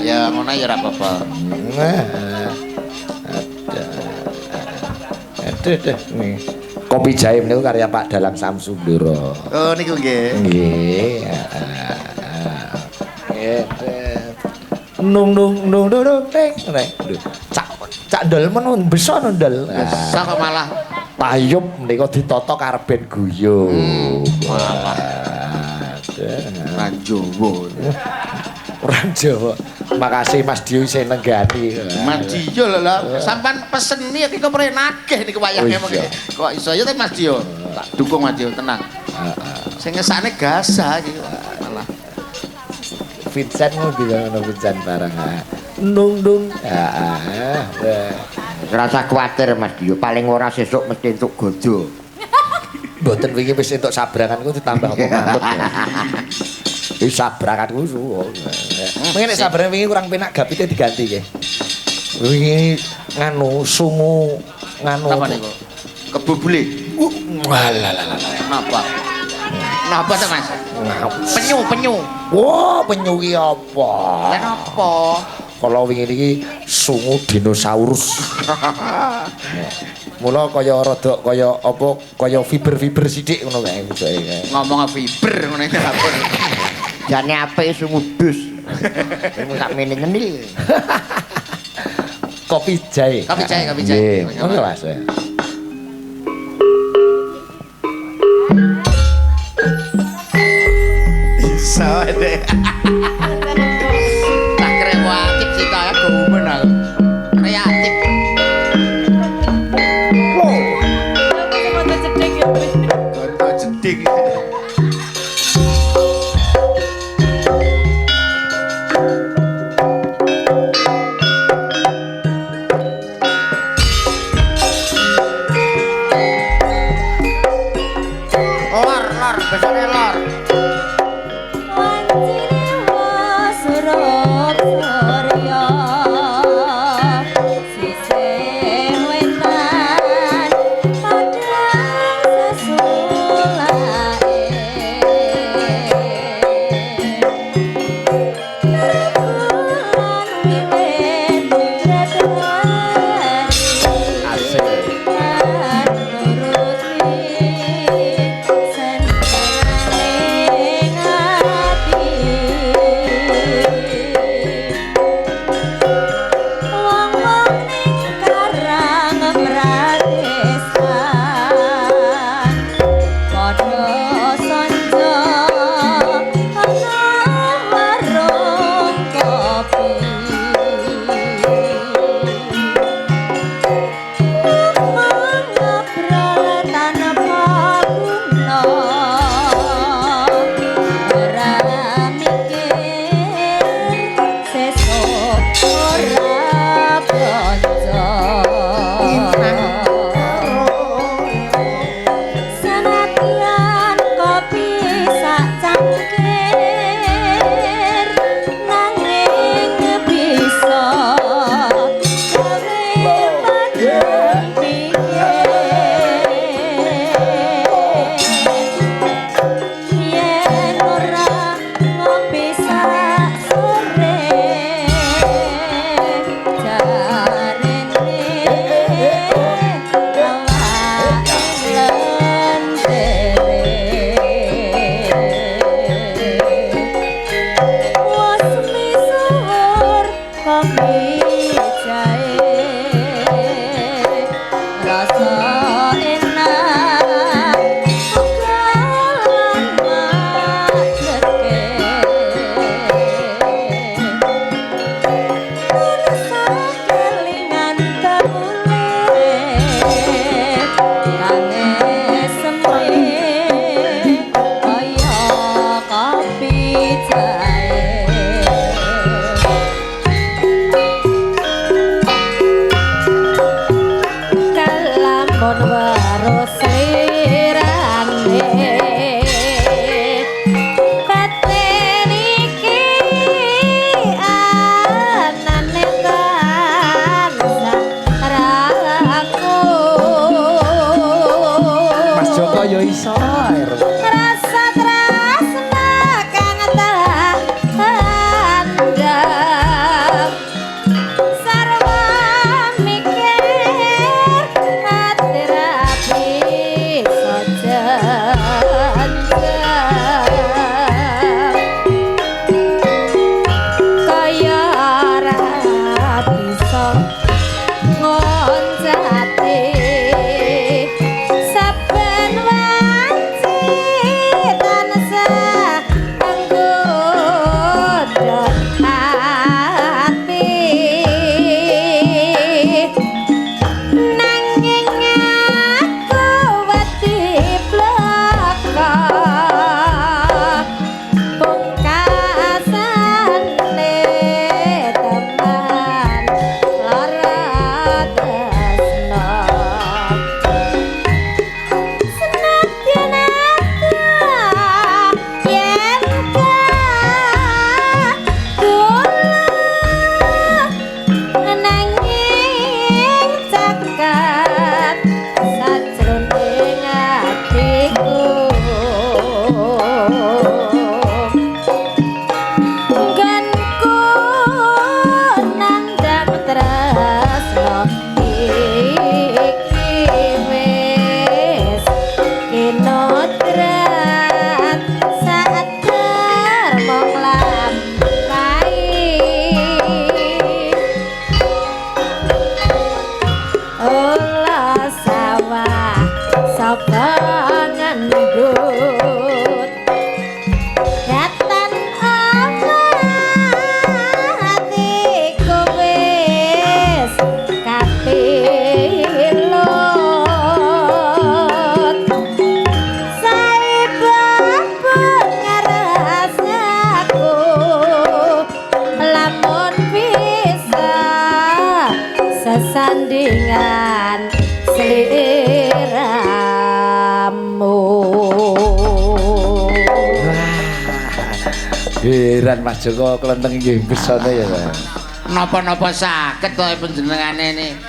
Ya ngono ya ora apa-apa. Aduh nih. Kopi jahe niku karya Pak Dalang Samsundoro. Oh niku nggih. Nggih. Nung nek. Cak ndol men beso ndol. Beso kok malah payub nika ditata karepen guyu. Malah. Ranjowo. Ranjowo. Makasih Mas Dio sing nenggani. Mas Dio lho lho, sampean pesen iki kok prenagih niku wayahe mengke. Kok iso ya Mas Dio? Tak dukung Mas Dio tenang. Sing ngesane gasa iki malah. Vincent mau bilang Vincent barang. Nung. Rasa kuatir Mas Dio, paling ora sesuk mesti entuk gojo. Mboten wingi wis entuk sabranganku ditambah apa manut. Wis sabranganku suwo. Mengene sabrangan wingi kurang penak gapite diganti nggih. Wingi nganu sungu nganu apa niku? Kebubule. Napa? Napa to Mas? Penyu. Wah, penyu ki apa? Lah napa? Kalau wingi iki sungu dinosaurus. Mula kaya rada kaya apa kaya fiber sithik ngono kae musuke. Ngomong fiber ngono iki apa? Jane apik sumudus. Ilmu sak mene ngenil. Kopi jahe. Nggih, ngono Mas. Iso deh. Tak kreatif sih kaya gumen aku. Kreatif. Gonto jeding. Lor, besoknya lor. Joko yo iso. Rasa tresna kang tandingan sliramu. Heran Mas Joko kelenteng nggih besone ya. Napa-napa saged to panjenengane ini.